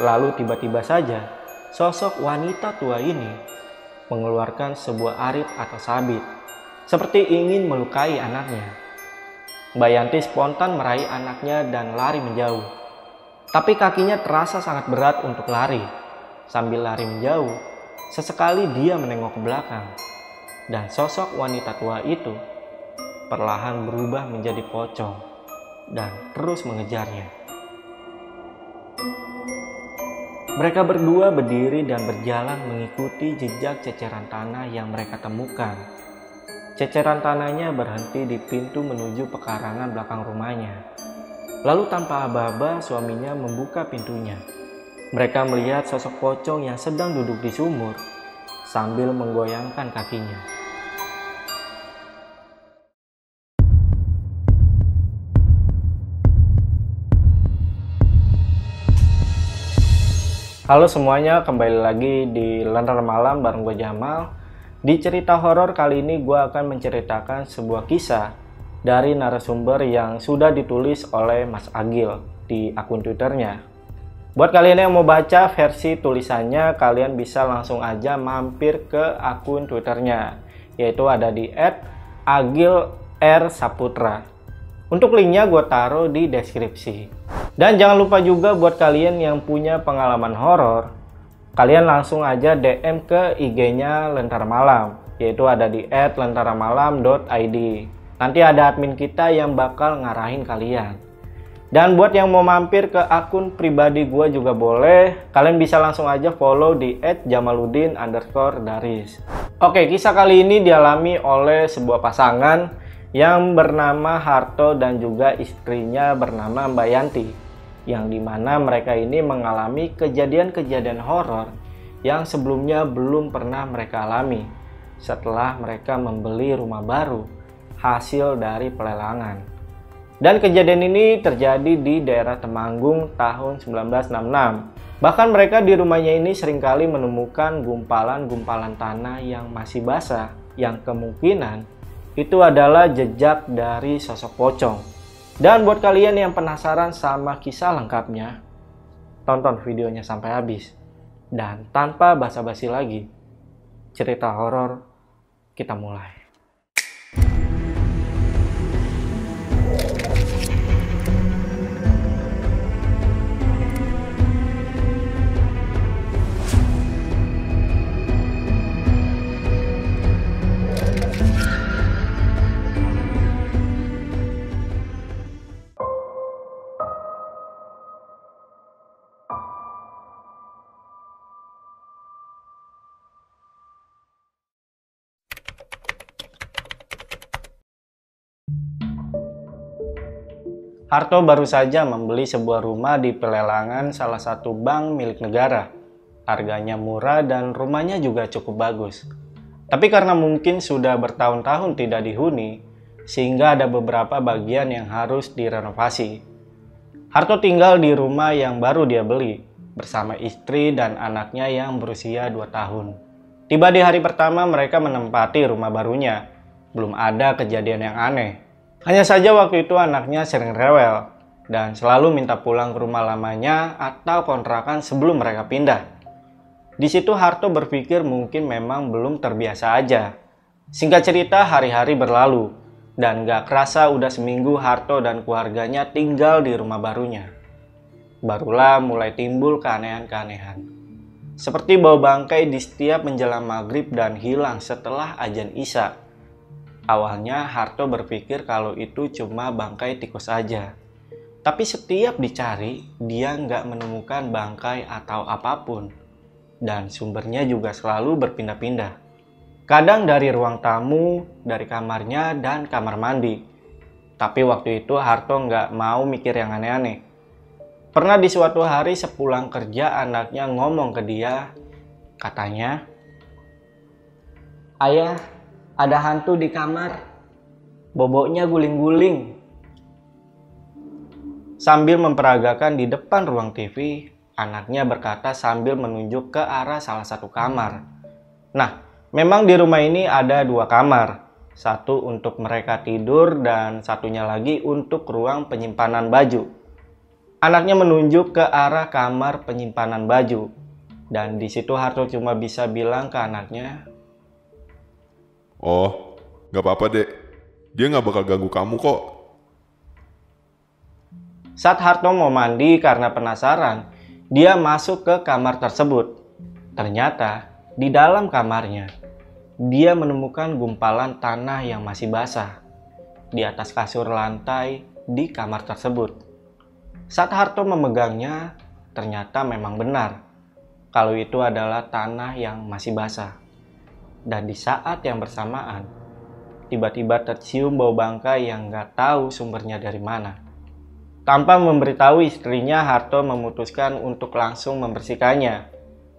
Lalu tiba-tiba saja, sosok wanita tua ini mengeluarkan sebuah arit atau sabit, seperti ingin melukai anaknya. Mbak Yanti spontan meraih anaknya dan lari menjauh. Tapi kakinya terasa sangat berat untuk lari. Sambil lari menjauh, sesekali dia menengok ke belakang. Dan sosok wanita tua itu perlahan berubah menjadi pocong dan terus mengejarnya. Mereka berdua berdiri dan berjalan mengikuti jejak ceceran tanah yang mereka temukan. Ceceran tanahnya berhenti di pintu menuju pekarangan belakang rumahnya. Lalu tanpa aba-aba suaminya membuka pintunya. Mereka melihat sosok pocong yang sedang duduk di sumur sambil menggoyangkan kakinya. Halo semuanya, kembali lagi di Lentera Malam bareng gue Jamal. Di cerita horor kali ini gue akan menceritakan sebuah kisah dari narasumber yang sudah ditulis oleh Mas Agil di akun Twitternya. Buat kalian yang mau baca versi tulisannya, kalian bisa langsung aja mampir ke akun Twitternya, yaitu ada di @agilrsaputra. Untuk linknya gue taruh di deskripsi. Dan jangan lupa juga buat kalian yang punya pengalaman horor, kalian langsung aja DM ke IG-nya Lentera Malam, yaitu ada di @lenteramalam.id. Nanti ada admin kita yang bakal ngarahin kalian. Dan buat yang mau mampir ke akun pribadi gue juga boleh, kalian bisa langsung aja follow di @jamaludin_daris. Oke, kisah kali ini dialami oleh sebuah pasangan yang bernama Harto dan juga istrinya bernama Mbak Yanti, yang dimana mereka ini mengalami kejadian-kejadian horor yang sebelumnya belum pernah mereka alami setelah mereka membeli rumah baru hasil dari pelelangan. Dan kejadian ini terjadi di daerah Temanggung tahun 1966. Bahkan mereka di rumahnya ini seringkali menemukan gumpalan-gumpalan tanah yang masih basah, yang kemungkinan itu adalah jejak dari sosok pocong. Dan buat kalian yang penasaran sama kisah lengkapnya, tonton videonya sampai habis. Dan tanpa basa-basi lagi, cerita horor kita mulai. Harto baru saja membeli sebuah rumah di pelelangan salah satu bank milik negara. Harganya murah dan rumahnya juga cukup bagus. Tapi karena mungkin sudah bertahun-tahun tidak dihuni, sehingga ada beberapa bagian yang harus direnovasi. Harto tinggal di rumah yang baru dia beli, bersama istri dan anaknya yang berusia 2 tahun. Tiba di hari pertama mereka menempati rumah barunya, belum ada kejadian yang aneh. Hanya saja waktu itu anaknya sering rewel dan selalu minta pulang ke rumah lamanya atau kontrakan sebelum mereka pindah. Di situ Harto berpikir mungkin memang belum terbiasa aja. Singkat cerita, hari-hari berlalu dan gak kerasa udah seminggu Harto dan keluarganya tinggal di rumah barunya. Barulah mulai timbul keanehan-keanehan. Seperti bau bangkai di setiap menjelang maghrib dan hilang setelah azan Isya. Awalnya Harto berpikir kalau itu cuma bangkai tikus saja. Tapi setiap dicari, dia nggak menemukan bangkai atau apapun. Dan sumbernya juga selalu berpindah-pindah. Kadang dari ruang tamu, dari kamarnya, dan kamar mandi. Tapi waktu itu Harto nggak mau mikir yang aneh-aneh. Pernah di suatu hari sepulang kerja anaknya ngomong ke dia, katanya, "Ayah, ada hantu di kamar, boboknya guling-guling." Sambil memperagakan di depan ruang TV, anaknya berkata sambil menunjuk ke arah salah satu kamar. Nah, memang di rumah ini ada 2 kamar. Satu untuk mereka tidur dan satunya lagi untuk ruang penyimpanan baju. Anaknya menunjuk ke arah kamar penyimpanan baju. Dan di situ Harto cuma bisa bilang ke anaknya, "Oh, gak apa-apa dek. Dia gak bakal ganggu kamu kok." Saat Harto mau mandi karena penasaran, dia masuk ke kamar tersebut. Ternyata di dalam kamarnya, dia menemukan gumpalan tanah yang masih basah di atas kasur lantai di kamar tersebut. Saat Harto memegangnya, ternyata memang benar kalau itu adalah tanah yang masih basah. Dan di saat yang bersamaan, tiba-tiba tercium bau bangkai yang gak tahu sumbernya dari mana. Tanpa memberitahu istrinya, Harto memutuskan untuk langsung membersihkannya.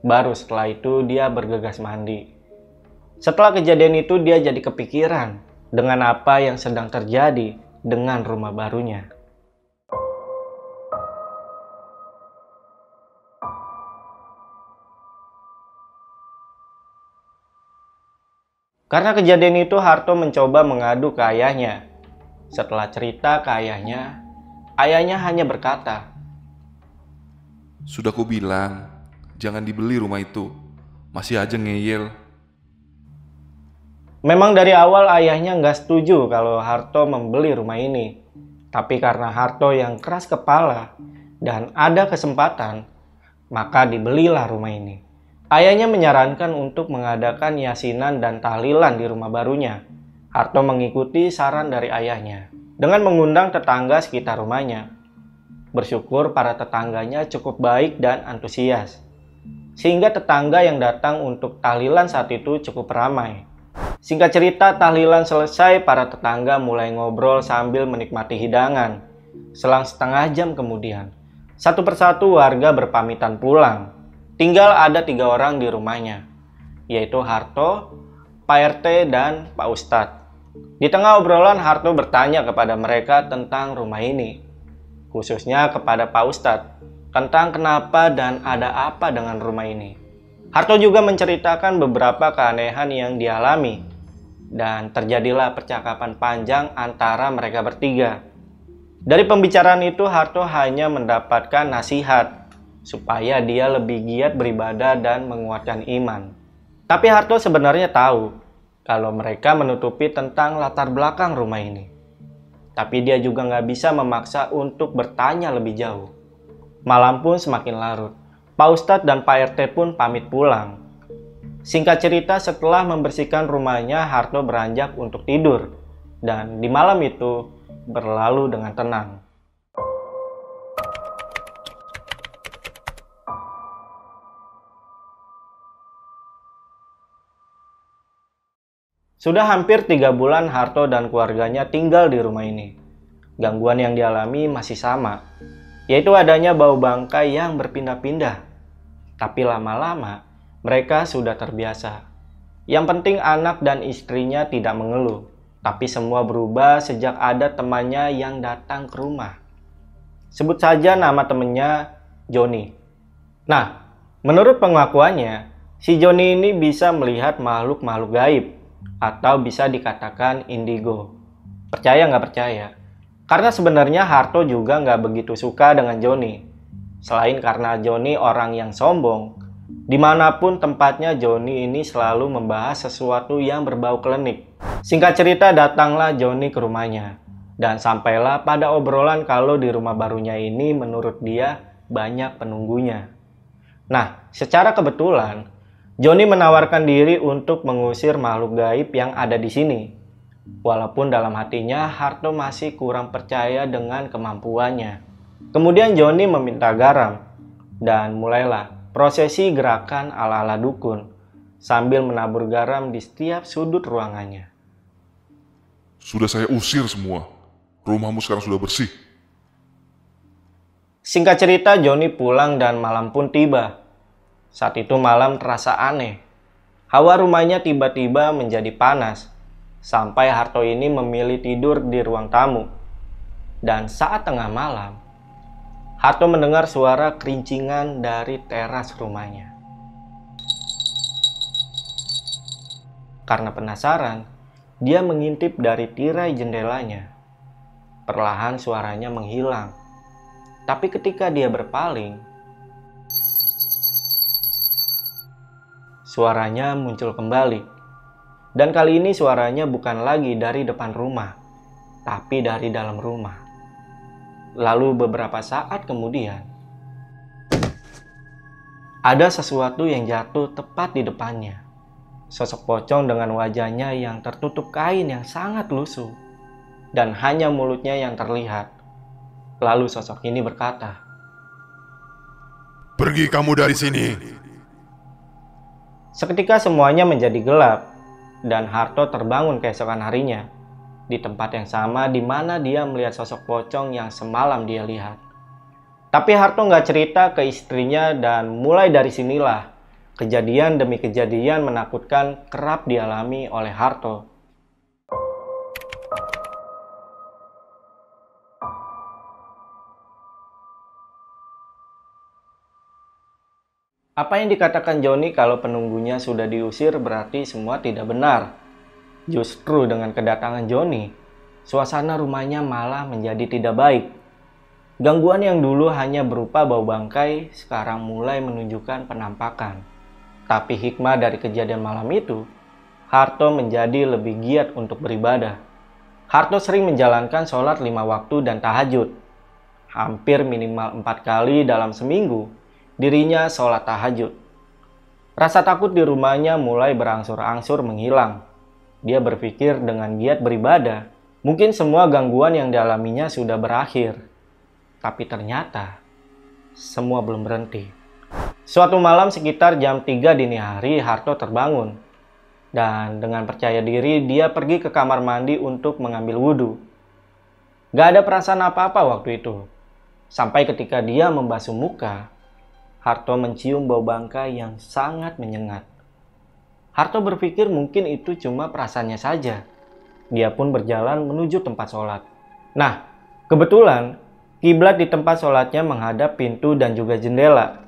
Baru setelah itu dia bergegas mandi. Setelah kejadian itu dia jadi kepikiran dengan apa yang sedang terjadi dengan rumah barunya. Karena kejadian itu Harto mencoba mengadu ke ayahnya. Setelah cerita ke ayahnya hanya berkata, "Sudah ku bilang, jangan dibeli rumah itu. Masih aja ngeyel." Memang dari awal ayahnya nggak setuju kalau Harto membeli rumah ini. Tapi karena Harto yang keras kepala dan ada kesempatan, maka dibelilah rumah ini. Ayahnya menyarankan untuk mengadakan yasinan dan tahlilan di rumah barunya. Harto mengikuti saran dari ayahnya dengan mengundang tetangga sekitar rumahnya. Bersyukur para tetangganya cukup baik dan antusias, sehingga tetangga yang datang untuk tahlilan saat itu cukup ramai. Singkat cerita, tahlilan selesai, para tetangga mulai ngobrol sambil menikmati hidangan. Selang setengah jam kemudian, satu persatu warga berpamitan pulang. Tinggal ada 3 orang di rumahnya, yaitu Harto, Pak RT, dan Pak Ustadz. Di tengah obrolan, Harto bertanya kepada mereka tentang rumah ini, khususnya kepada Pak Ustadz, tentang kenapa dan ada apa dengan rumah ini. Harto juga menceritakan beberapa keanehan yang dialami, dan terjadilah percakapan panjang antara mereka bertiga. Dari pembicaraan itu, Harto hanya mendapatkan nasihat supaya dia lebih giat beribadah dan menguatkan iman. Tapi Harto sebenarnya tahu kalau mereka menutupi tentang latar belakang rumah ini. Tapi dia juga nggak bisa memaksa untuk bertanya lebih jauh. Malam pun semakin larut. Pak Ustadz dan Pak RT pun pamit pulang. Singkat cerita, setelah membersihkan rumahnya, Harto beranjak untuk tidur. Dan di malam itu berlalu dengan tenang. Sudah hampir 3 bulan Harto dan keluarganya tinggal di rumah ini. Gangguan yang dialami masih sama, yaitu adanya bau bangkai yang berpindah-pindah. Tapi lama-lama mereka sudah terbiasa. Yang penting anak dan istrinya tidak mengeluh. Tapi semua berubah sejak ada temannya yang datang ke rumah. Sebut saja nama temannya Joni. Nah, menurut pengakuannya, si Joni ini bisa melihat makhluk-makhluk gaib, atau bisa dikatakan indigo. Percaya nggak percaya? Karena sebenarnya Harto juga nggak begitu suka dengan Joni. Selain karena Joni orang yang sombong, dimanapun tempatnya Joni ini selalu membahas sesuatu yang berbau klinik. Singkat cerita, datanglah Joni ke rumahnya. Dan sampailah pada obrolan kalau di rumah barunya ini menurut dia banyak penunggunya. Nah, secara kebetulan, Joni menawarkan diri untuk mengusir makhluk gaib yang ada di sini. Walaupun dalam hatinya Harto masih kurang percaya dengan kemampuannya. Kemudian Joni meminta garam dan mulailah prosesi gerakan ala-ala dukun sambil menabur garam di setiap sudut ruangannya. "Sudah saya usir semua. Rumahmu sekarang sudah bersih." Singkat cerita, Joni pulang dan malam pun tiba. Saat itu malam terasa aneh. Hawa rumahnya tiba-tiba menjadi panas, sampai Harto ini memilih tidur di ruang tamu. Dan saat tengah malam, Harto mendengar suara kerincingan dari teras rumahnya. Karena penasaran, dia mengintip dari tirai jendelanya. Perlahan suaranya menghilang. Tapi ketika dia berpaling, suaranya muncul kembali. Dan kali ini suaranya bukan lagi dari depan rumah, tapi dari dalam rumah. Lalu beberapa saat kemudian, ada sesuatu yang jatuh tepat di depannya. Sosok pocong dengan wajahnya yang tertutup kain yang sangat lusuh, dan hanya mulutnya yang terlihat. Lalu sosok ini berkata, "Pergi kamu dari sini." Seketika semuanya menjadi gelap, dan Harto terbangun keesokan harinya, di tempat yang sama di mana dia melihat sosok pocong yang semalam dia lihat. Tapi Harto nggak cerita ke istrinya, dan mulai dari sinilah kejadian demi kejadian menakutkan kerap dialami oleh Harto. Apa yang dikatakan Joni kalau penunggunya sudah diusir berarti semua tidak benar. Justru dengan kedatangan Joni, suasana rumahnya malah menjadi tidak baik. Gangguan yang dulu hanya berupa bau bangkai sekarang mulai menunjukkan penampakan. Tapi hikmah dari kejadian malam itu, Harto menjadi lebih giat untuk beribadah. Harto sering menjalankan sholat 5 waktu dan tahajud. Hampir minimal 4 kali dalam seminggu, dirinya sholat tahajud. Rasa takut di rumahnya mulai berangsur-angsur menghilang. Dia berpikir dengan giat beribadah, mungkin semua gangguan yang dialaminya sudah berakhir. Tapi ternyata, semua belum berhenti. Suatu malam sekitar jam 3 dini hari, Harto terbangun. Dan dengan percaya diri, dia pergi ke kamar mandi untuk mengambil wudhu. Gak ada perasaan apa-apa waktu itu. Sampai ketika dia membasuh muka, Harto mencium bau bangkai yang sangat menyengat. Harto berpikir mungkin itu cuma perasaannya saja. Dia pun berjalan menuju tempat sholat. Nah, kebetulan kiblat di tempat sholatnya menghadap pintu dan juga jendela.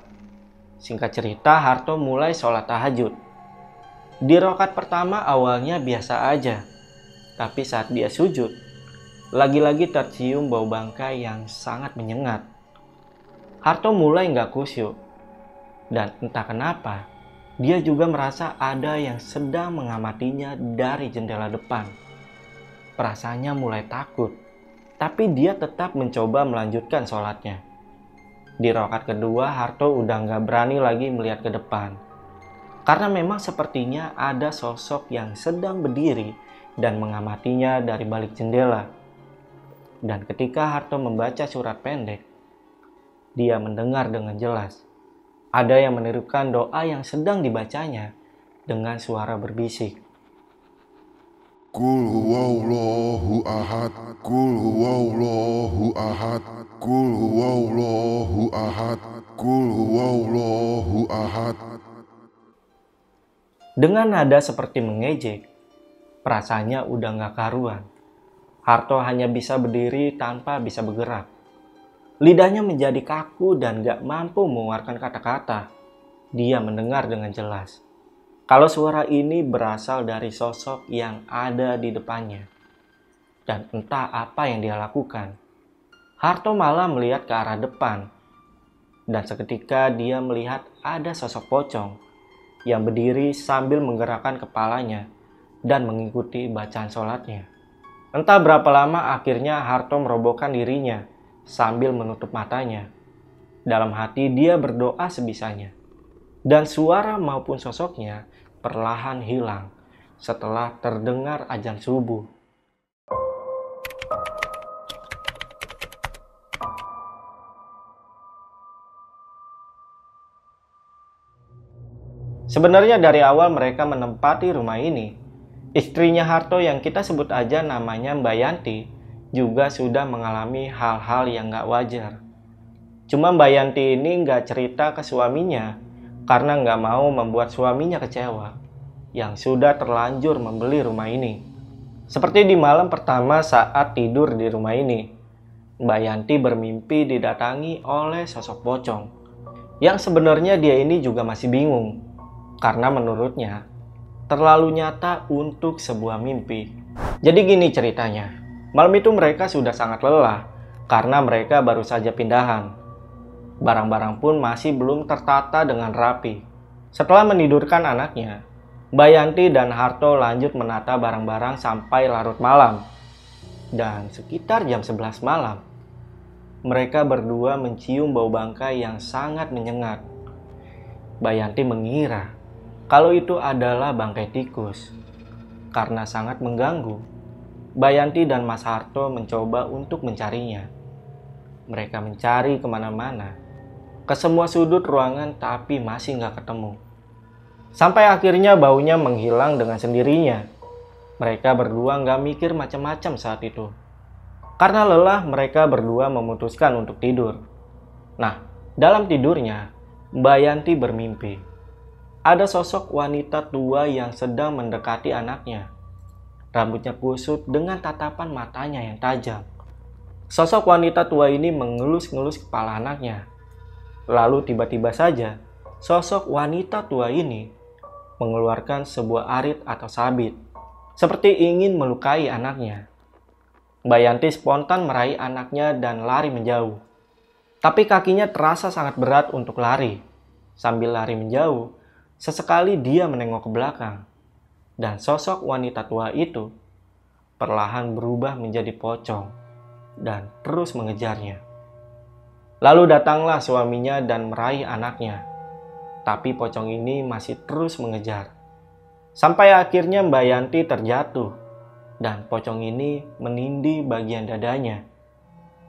Singkat cerita, Harto mulai sholat tahajud. Di rakaat pertama awalnya biasa aja. Tapi saat dia sujud, lagi-lagi tercium bau bangkai yang sangat menyengat. Harto mulai nggak khusyuk. Dan entah kenapa, dia juga merasa ada yang sedang mengamatinya dari jendela depan. Perasaannya mulai takut, tapi dia tetap mencoba melanjutkan sholatnya. Di rakaat kedua, Harto udah nggak berani lagi melihat ke depan. Karena memang sepertinya ada sosok yang sedang berdiri dan mengamatinya dari balik jendela. Dan ketika Harto membaca surat pendek, dia mendengar dengan jelas. Ada yang menirukan doa yang sedang dibacanya dengan suara berbisik. Qul huwallahu ahad, qul huwallahu ahad, qul huwallahu ahad, qul huwallahu ahad. Dengan nada seperti mengejek, perasaannya udah gak karuan. Harto hanya bisa berdiri tanpa bisa bergerak. Lidahnya menjadi kaku dan gak mampu mengeluarkan kata-kata. Dia mendengar dengan jelas kalau suara ini berasal dari sosok yang ada di depannya. Dan entah apa yang dia lakukan, Harto malah melihat ke arah depan. Dan seketika dia melihat ada sosok pocong yang berdiri sambil menggerakkan kepalanya dan mengikuti bacaan sholatnya. Entah berapa lama akhirnya Harto merobohkan dirinya sambil menutup matanya. Dalam hati dia berdoa sebisanya. Dan suara maupun sosoknya perlahan hilang setelah terdengar azan subuh. Sebenarnya dari awal mereka menempati rumah ini. Istrinya Harto yang kita sebut aja namanya Mbak Yanti juga sudah mengalami hal-hal yang gak wajar. Cuma Mbak Yanti ini gak cerita ke suaminya karena gak mau membuat suaminya kecewa yang sudah terlanjur membeli rumah ini. Seperti di malam pertama saat tidur di rumah ini, Mbak Yanti bermimpi didatangi oleh sosok pocong yang sebenarnya dia ini juga masih bingung karena menurutnya terlalu nyata untuk sebuah mimpi. Jadi gini ceritanya. Malam itu mereka sudah sangat lelah karena mereka baru saja pindahan. Barang-barang pun masih belum tertata dengan rapi. Setelah menidurkan anaknya, Mbak Yanti dan Harto lanjut menata barang-barang sampai larut malam. Dan sekitar jam 11 malam, mereka berdua mencium bau bangkai yang sangat menyengat. Mbak Yanti mengira kalau itu adalah bangkai tikus. Karena sangat mengganggu, Mbak Yanti dan Mas Harto mencoba untuk mencarinya. Mereka mencari kemana-mana, ke semua sudut ruangan, tapi masih nggak ketemu. Sampai akhirnya baunya menghilang dengan sendirinya. Mereka berdua nggak mikir macam-macam saat itu. Karena lelah, mereka berdua memutuskan untuk tidur. Nah, dalam tidurnya, Mbak Yanti bermimpi. Ada sosok wanita tua yang sedang mendekati anaknya. Rambutnya kusut dengan tatapan matanya yang tajam. Sosok wanita tua ini mengelus-ngelus kepala anaknya. Lalu tiba-tiba saja, sosok wanita tua ini mengeluarkan sebuah arit atau sabit, seperti ingin melukai anaknya. Mbak Yanti spontan meraih anaknya dan lari menjauh. Tapi kakinya terasa sangat berat untuk lari. Sambil lari menjauh, sesekali dia menengok ke belakang. Dan sosok wanita tua itu perlahan berubah menjadi pocong dan terus mengejarnya. Lalu datanglah suaminya dan meraih anaknya. Tapi pocong ini masih terus mengejar. Sampai akhirnya Mbak Yanti terjatuh. Dan pocong ini menindih bagian dadanya.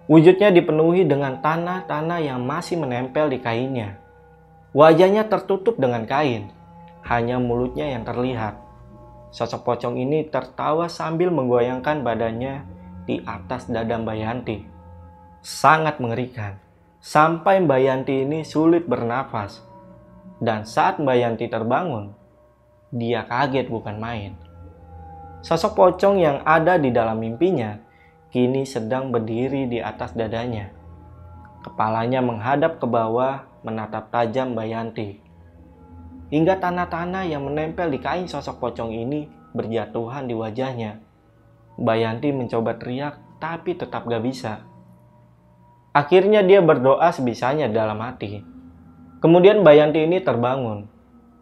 Wujudnya dipenuhi dengan tanah-tanah yang masih menempel di kainnya. Wajahnya tertutup dengan kain. Hanya mulutnya yang terlihat. Sosok pocong ini tertawa sambil menggoyangkan badannya di atas dada Mbak Yanti. Sangat mengerikan. Sampai Mbak Yanti ini sulit bernafas. Dan saat Mbak Yanti terbangun, dia kaget bukan main. Sosok pocong yang ada di dalam mimpinya kini sedang berdiri di atas dadanya. Kepalanya menghadap ke bawah menatap tajam Mbak Yanti. Hingga tanah-tanah yang menempel di kain sosok pocong ini berjatuhan di wajahnya. Mbak Yanti mencoba teriak tapi tetap gak bisa. Akhirnya dia berdoa sebisanya dalam hati. Kemudian Mbak Yanti ini terbangun.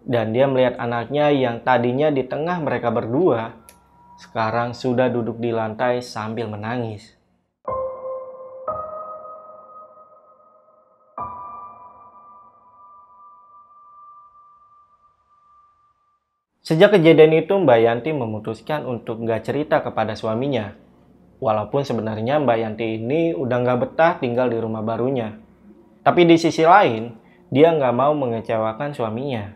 Dan dia melihat anaknya yang tadinya di tengah mereka berdua, sekarang sudah duduk di lantai sambil menangis. Sejak kejadian itu Mbak Yanti memutuskan untuk gak cerita kepada suaminya. Walaupun sebenarnya Mbak Yanti ini udah gak betah tinggal di rumah barunya. Tapi di sisi lain, dia gak mau mengecewakan suaminya.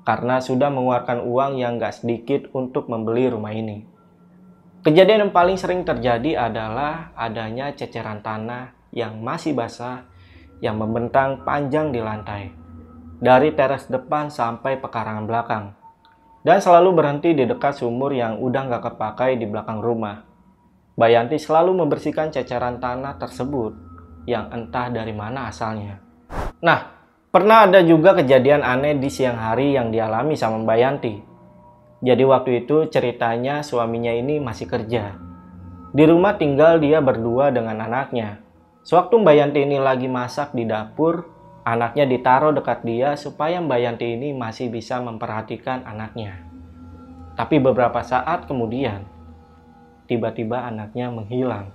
Karena sudah mengeluarkan uang yang gak sedikit untuk membeli rumah ini. Kejadian yang paling sering terjadi adalah adanya ceceran tanah yang masih basah yang membentang panjang di lantai. Dari teras depan sampai pekarangan belakang. Dan selalu berhenti di dekat sumur yang udah gak kepakai di belakang rumah. Mbak Yanti selalu membersihkan ceceran tanah tersebut yang entah dari mana asalnya. Nah, pernah ada juga kejadian aneh di siang hari yang dialami sama Mbak Yanti. Jadi waktu itu ceritanya suaminya ini masih kerja. Di rumah tinggal dia berdua dengan anaknya. Sewaktu Mbak Yanti ini lagi masak di dapur, anaknya ditaruh dekat dia supaya Mbak Yanti ini masih bisa memperhatikan anaknya. Tapi beberapa saat kemudian, tiba-tiba anaknya menghilang.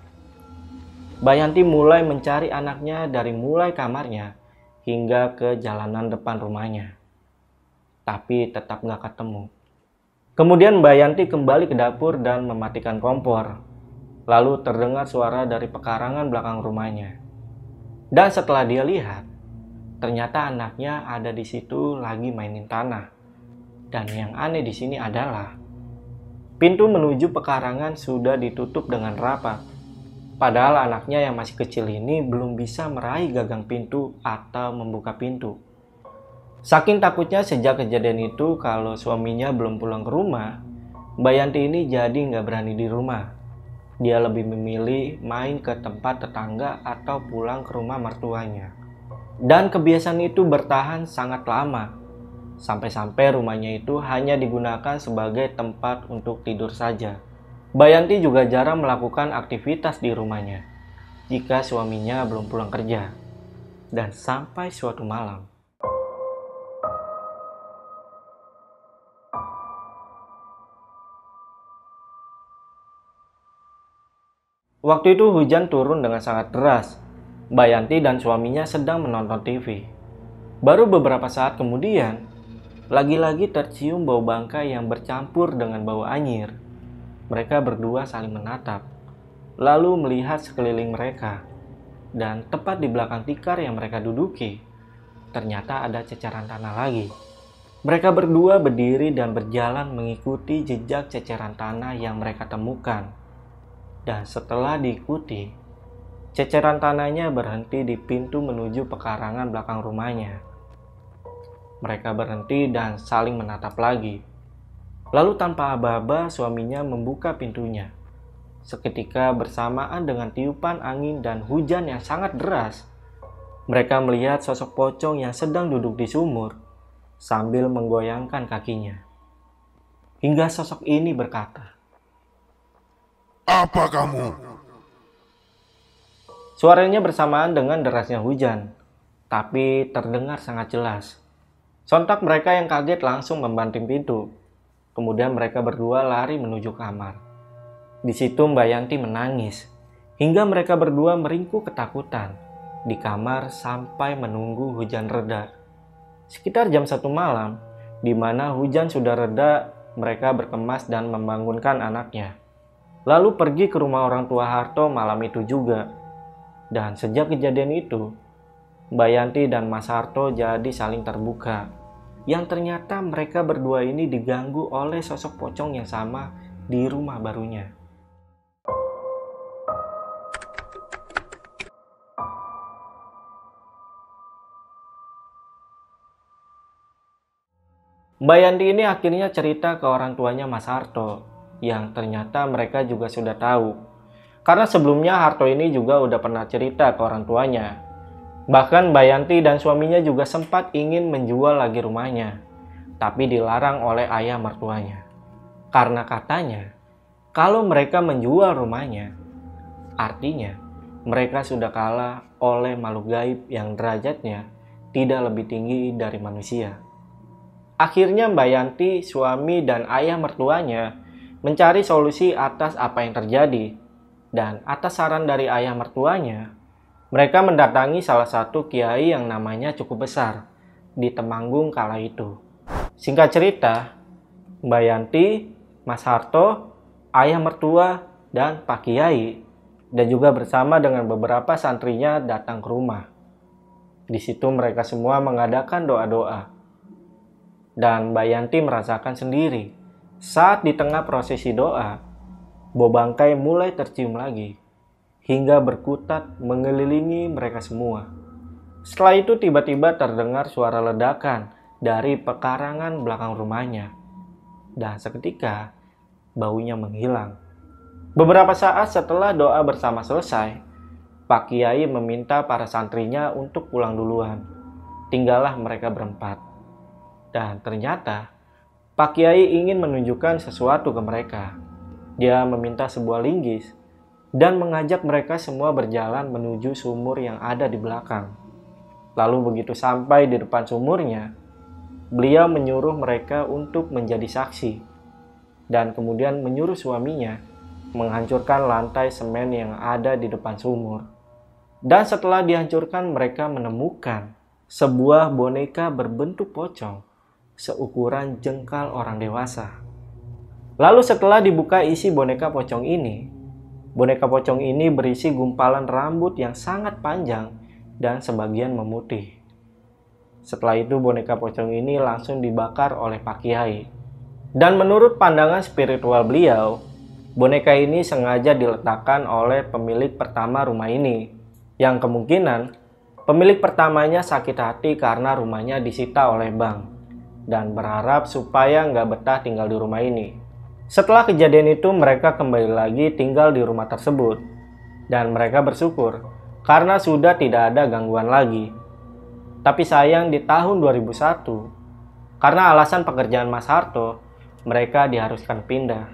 Mbak Yanti mulai mencari anaknya dari mulai kamarnya hingga ke jalanan depan rumahnya. Tapi tetap gak ketemu. Kemudian Mbak Yanti kembali ke dapur dan mematikan kompor. Lalu terdengar suara dari pekarangan belakang rumahnya. Dan setelah dia lihat, ternyata anaknya ada di situ lagi mainin tanah. Dan yang aneh di sini adalah pintu menuju pekarangan sudah ditutup dengan rapat. Padahal anaknya yang masih kecil ini belum bisa meraih gagang pintu atau membuka pintu. Saking takutnya sejak kejadian itu kalau suaminya belum pulang ke rumah, Mbak Yanti ini jadi nggak berani di rumah. Dia lebih memilih main ke tempat tetangga atau pulang ke rumah mertuanya. Dan kebiasaan itu bertahan sangat lama. Sampai-sampai rumahnya itu hanya digunakan sebagai tempat untuk tidur saja. Mbak Yanti juga jarang melakukan aktivitas di rumahnya. jika suaminya belum pulang kerja. Dan sampai suatu malam, waktu itu hujan turun dengan sangat deras. Mbak Yanti dan suaminya sedang menonton TV. Baru beberapa saat kemudian, lagi-lagi tercium bau bangkai yang bercampur dengan bau anyir. Mereka berdua saling menatap, lalu melihat sekeliling mereka. Dan tepat di belakang tikar yang mereka duduki, ternyata ada ceceran tanah lagi. Mereka berdua berdiri dan berjalan mengikuti jejak ceceran tanah yang mereka temukan. Dan setelah diikuti, ceceran tanahnya berhenti di pintu menuju pekarangan belakang rumahnya. Mereka berhenti dan saling menatap lagi. Lalu tanpa aba-aba suaminya membuka pintunya. Seketika bersamaan dengan tiupan angin dan hujan yang sangat deras, mereka melihat sosok pocong yang sedang duduk di sumur sambil menggoyangkan kakinya. Hingga sosok ini berkata, Apa kamu? suaranya bersamaan dengan derasnya hujan, tapi terdengar sangat jelas. Sontak mereka yang kaget langsung membanting pintu. Kemudian mereka berdua lari menuju kamar. Di situ Mbak Yanti menangis, hingga mereka berdua meringkuk ketakutan di kamar sampai menunggu hujan reda. Sekitar jam 1 malam, di mana hujan sudah reda, mereka berkemas dan membangunkan anaknya. Lalu pergi ke rumah orang tua Harto malam itu juga. Dan sejak kejadian itu, Mbak Yanti dan Mas Harto jadi saling terbuka. Yang ternyata mereka berdua ini diganggu oleh sosok pocong yang sama di rumah barunya. Mbak Yanti ini akhirnya cerita ke orang tuanya Mas Harto, yang ternyata mereka juga sudah tahu. Karena sebelumnya Harto ini juga udah pernah cerita ke orang tuanya. Bahkan Mbak Yanti dan suaminya juga sempat ingin menjual lagi rumahnya, tapi dilarang oleh ayah mertuanya. Karena katanya, kalau mereka menjual rumahnya, artinya mereka sudah kalah oleh makhluk gaib yang derajatnya tidak lebih tinggi dari manusia. Akhirnya Mbak Yanti, suami dan ayah mertuanya mencari solusi atas apa yang terjadi. Dan atas saran dari ayah mertuanya, mereka mendatangi salah satu kiai yang namanya cukup besar di Temanggung kala itu. Singkat cerita, Mbak Yanti, Mas Harto, ayah mertua, dan Pak Kiai, dan juga bersama dengan beberapa santrinya datang ke rumah. Di situ mereka semua mengadakan doa-doa. Dan Mbak Yanti merasakan sendiri, saat di tengah prosesi doa, bau bangkai mulai tercium lagi, hingga berkutat mengelilingi mereka semua. Setelah itu tiba-tiba terdengar suara ledakan dari pekarangan belakang rumahnya. Dan seketika, baunya menghilang. Beberapa saat setelah doa bersama selesai, Pak Kiai meminta para santrinya untuk pulang duluan. Tinggallah mereka berempat. Dan ternyata, Pak Kiai ingin menunjukkan sesuatu ke mereka. Dia meminta sebuah linggis dan mengajak mereka semua berjalan menuju sumur yang ada di belakang. Lalu begitu sampai di depan sumurnya, beliau menyuruh mereka untuk menjadi saksi. Dan kemudian menyuruh suaminya menghancurkan lantai semen yang ada di depan sumur. Dan setelah dihancurkan, mereka menemukan sebuah boneka berbentuk pocong seukuran jengkal orang dewasa. Lalu setelah dibuka isi boneka pocong ini berisi gumpalan rambut yang sangat panjang dan sebagian memutih. Setelah itu boneka pocong ini langsung dibakar oleh Pak Kiai. Dan menurut pandangan spiritual beliau, boneka ini sengaja diletakkan oleh pemilik pertama rumah ini, yang kemungkinan pemilik pertamanya sakit hati karena rumahnya disita oleh bank dan berharap supaya nggak betah tinggal di rumah ini. Setelah kejadian itu, mereka kembali lagi tinggal di rumah tersebut. Dan mereka bersyukur karena sudah tidak ada gangguan lagi. Tapi sayang di tahun 2001, karena alasan pekerjaan Mas Harto, mereka diharuskan pindah.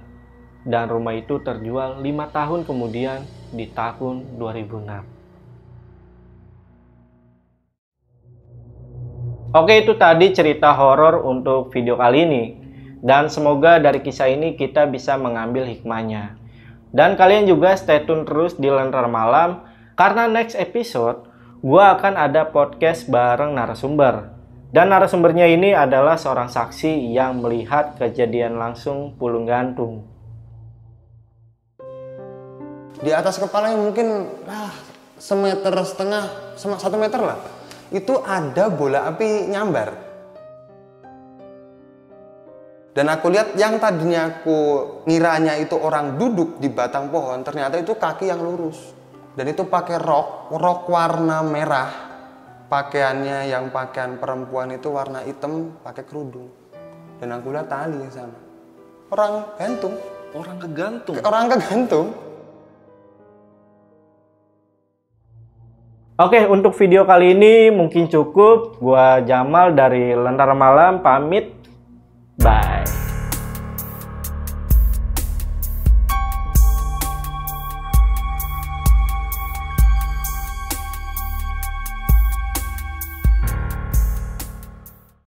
Dan rumah itu terjual 5 tahun kemudian di tahun 2006. Oke, itu tadi cerita horor untuk video kali ini. Dan semoga dari kisah ini kita bisa mengambil hikmahnya. Dan kalian juga stay tune terus di Lentera Malam, karena next episode gua akan ada podcast bareng narasumber. Dan narasumbernya ini adalah seorang saksi yang melihat kejadian langsung pulung gantung. Di atas kepalanya mungkin semeter setengah, 1 meter lah. Itu ada bola api nyambar. Dan aku lihat yang tadinya aku ngiranya itu orang duduk di batang pohon, ternyata itu kaki yang lurus. Dan itu pakai rok warna merah. Pakaiannya yang pakaian perempuan itu warna hitam, pakai kerudung. Dan aku lihat tali yang sana. Orang gantung. Orang kegantung. Orang kegantung. Oke, untuk video kali ini mungkin cukup. Gua Jamal dari Lentera Malam pamit. Bye.